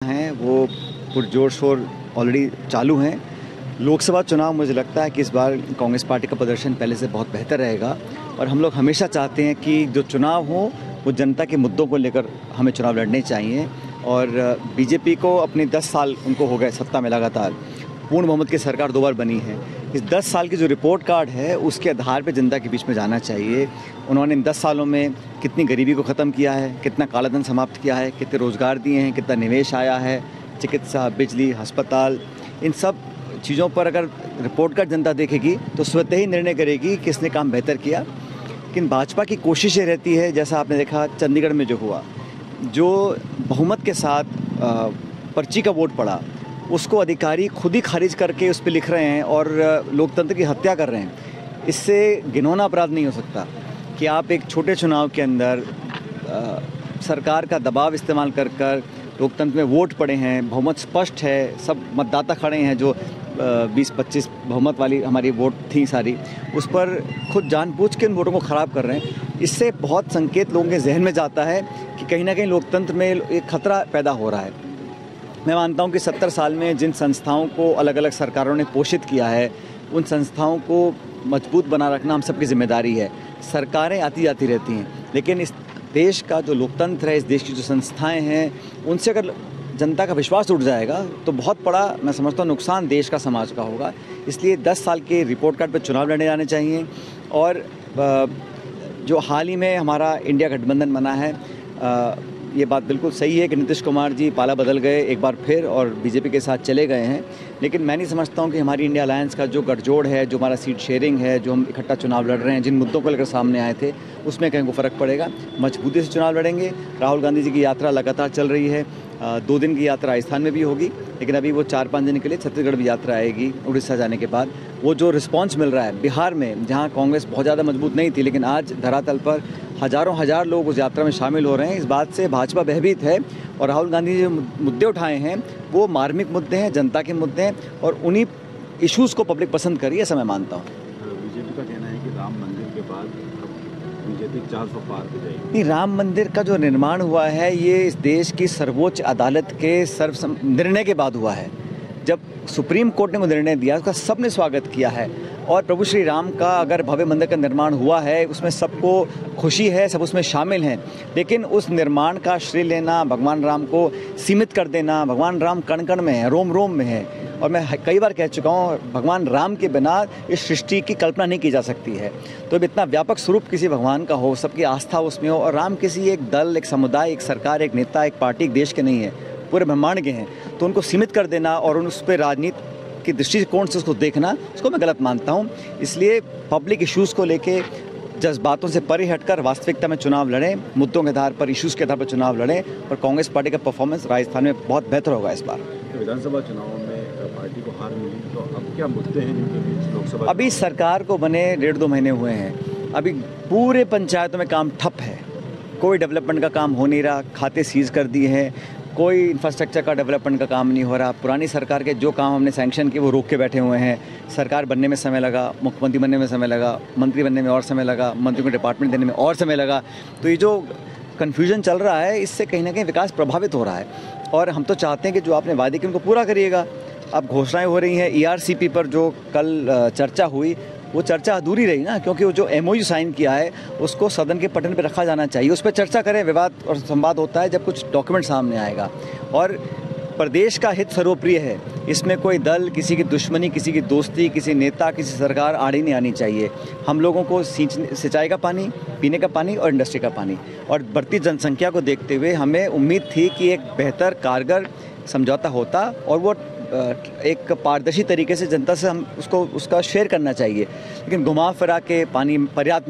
हैं वो पुरजोर शोर ऑलरेडी चालू हैं। लोकसभा चुनाव मुझे लगता है कि इस बार कांग्रेस पार्टी का प्रदर्शन पहले से बहुत बेहतर रहेगा और हम लोग हमेशा चाहते हैं कि जो चुनाव हो वो जनता के मुद्दों को लेकर हमें चुनाव लड़ने चाहिए। और बीजेपी को अपने 10 साल उनको हो गए सत्ता में, लगातार पूर्ण बहुमत की सरकार 2 बार बनी है। इस 10 साल की जो रिपोर्ट कार्ड है उसके आधार पर जनता के बीच में जाना चाहिए। उन्होंने इन 10 सालों में कितनी गरीबी को ख़त्म किया है, कितना कालाधन समाप्त किया है, कितने रोज़गार दिए हैं, कितना निवेश आया है, चिकित्सा, बिजली, अस्पताल, इन सब चीज़ों पर अगर रिपोर्ट कार्ड जनता देखेगी तो स्वतः ही निर्णय करेगी कि किसने काम बेहतर किया। लेकिन भाजपा की कोशिश ये रहती है, जैसा आपने देखा चंडीगढ़ में जो हुआ, जो बहुमत के साथ पर्ची का वोट पड़ा उसको अधिकारी खुद ही खारिज करके उस पर लिख रहे हैं और लोकतंत्र की हत्या कर रहे हैं। इससे घिनौना अपराध नहीं हो सकता कि आप एक छोटे चुनाव के अंदर सरकार का दबाव इस्तेमाल कर कर लोकतंत्र में वोट पड़े हैं, बहुमत स्पष्ट है, सब मतदाता खड़े हैं जो 20-25 बहुमत वाली हमारी वोट थी सारी, उस पर खुद जानबूझ के उन वोटों को ख़राब कर रहे हैं। इससे बहुत संकेत लोगों के जहन में जाता है कि कहीं ना कहीं लोकतंत्र में एक खतरा पैदा हो रहा है। मैं मानता हूं कि 70 साल में जिन संस्थाओं को अलग अलग सरकारों ने पोषित किया है उन संस्थाओं को मजबूत बना रखना हम सबकी जिम्मेदारी है। सरकारें आती जाती रहती हैं, लेकिन इस देश का जो लोकतंत्र है, इस देश की जो संस्थाएं हैं, उनसे अगर जनता का विश्वास उठ जाएगा तो बहुत बड़ा, मैं समझता हूँ, नुकसान देश का, समाज का होगा। इसलिए 10 साल के रिपोर्ट कार्ड पर चुनाव लड़ने जाने चाहिए। और जो हाल ही में हमारा इंडिया गठबंधन बना है, ये बात बिल्कुल सही है कि नीतीश कुमार जी पाला बदल गए एक बार फिर और बीजेपी के साथ चले गए हैं। लेकिन मैं नहीं समझता हूँ कि हमारी इंडिया अलायंस का जो गठजोड़ है, जो हमारा सीट शेयरिंग है, जो हम इकट्ठा चुनाव लड़ रहे हैं, जिन मुद्दों को लेकर सामने आए थे, उसमें कहीं को फ़र्क पड़ेगा। मजबूती से चुनाव लड़ेंगे। राहुल गांधी जी की यात्रा लगातार चल रही है। 2 दिन की यात्रा राजस्थान में भी होगी, लेकिन अभी वो 4-5 दिन के लिए छत्तीसगढ़ भी यात्रा आएगी उड़ीसा जाने के बाद। वो जो रिस्पांस मिल रहा है बिहार में, जहाँ कांग्रेस बहुत ज़्यादा मजबूत नहीं थी, लेकिन आज धरातल पर हज़ारों लोग उस यात्रा में शामिल हो रहे हैं, इस बात से भाजपा भयभीत है। और राहुल गांधी जो मुद्दे उठाए हैं वो मार्मिक मुद्दे हैं, जनता के मुद्दे हैं, और उन्हीं इश्यूज़ को पब्लिक पसंद करी, ऐसा मैं मानता हूँ। बीजेपी का कहना है कि राम मंदिर के बाद बीजेपी 400 पार हो जाएगी। नहीं, राम मंदिर का जो निर्माण हुआ है ये इस देश की सर्वोच्च अदालत के निर्णय के बाद हुआ है। जब सुप्रीम कोर्ट ने वो निर्णय दिया उसका सबने स्वागत किया है। और प्रभु श्री राम का अगर भव्य मंदिर का निर्माण हुआ है उसमें सबको खुशी है, सब उसमें शामिल हैं। लेकिन उस निर्माण का श्रेय लेना, भगवान राम को सीमित कर देना, भगवान राम कण कण में है, रोम रोम में है। और मैं कई बार कह चुका हूँ, भगवान राम के बिना इस सृष्टि की कल्पना नहीं की जा सकती है। तो अब इतना व्यापक स्वरूप किसी भगवान का हो, सबकी आस्था उसमें हो, और राम किसी एक दल, एक समुदाय, एक सरकार, एक नेता, एक पार्टी, एक देश के नहीं है, पूरे ब्रह्मांड के हैं। तो उनको सीमित कर देना और उस पर राजनीति की दृष्टिकोण से उसको देखना, उसको मैं गलत मानता हूँ। इसलिए पब्लिक इश्यूज़ को लेके जज्बातों से परे हटकर वास्तविकता में चुनाव लड़ें, मुद्दों के आधार पर, इश्यूज़ के आधार पर चुनाव लड़ें, और कांग्रेस पार्टी का परफॉर्मेंस राजस्थान में बहुत बेहतर होगा इस बार। विधानसभा चुनाव में पार्टी को हार मिली, तो अब क्या मुद्दे हैं जिनके बीच लोकसभा? अभी सरकार को बने 1.5-2 महीने हुए हैं, अभी पूरे पंचायतों में काम ठप है, कोई डेवलपमेंट का काम हो नहीं रहा, खाते सीज कर दिए हैं, कोई इंफ्रास्ट्रक्चर का डेवलपमेंट का काम नहीं हो रहा। पुरानी सरकार के जो काम हमने सैंक्शन किए वो रोक के बैठे हुए हैं। सरकार बनने में समय लगा, मुख्यमंत्री बनने में समय लगा, मंत्री बनने में और समय लगा, मंत्री को डिपार्टमेंट देने में और समय लगा। तो ये जो कन्फ्यूजन चल रहा है, इससे कहीं ना कहीं विकास प्रभावित हो रहा है। और हम तो चाहते हैं कि जो आपने वादे किए उनको पूरा करिएगा। अब घोषणाएं हो रही हैं, ERCP पर जो कल चर्चा हुई वो चर्चा अधूरी रही ना, क्योंकि वो जो MOU साइन किया है उसको सदन के पटल पर रखा जाना चाहिए। उस पर चर्चा करें, विवाद और संवाद होता है जब कुछ डॉक्यूमेंट सामने आएगा। और प्रदेश का हित सर्वप्रिय है, इसमें कोई दल, किसी की दुश्मनी, किसी की दोस्ती, किसी नेता, किसी सरकार आड़ी नहीं आनी चाहिए। हम लोगों को सिंचाई का पानी, पीने का पानी और इंडस्ट्री का पानी, और बढ़ती जनसंख्या को देखते हुए हमें उम्मीद थी कि एक बेहतर कारगर समझौता होता और वो एक पारदर्शी तरीके से जनता से हम उसका शेयर करना चाहिए। लेकिन घुमा फिरा के पानी पर्याप्त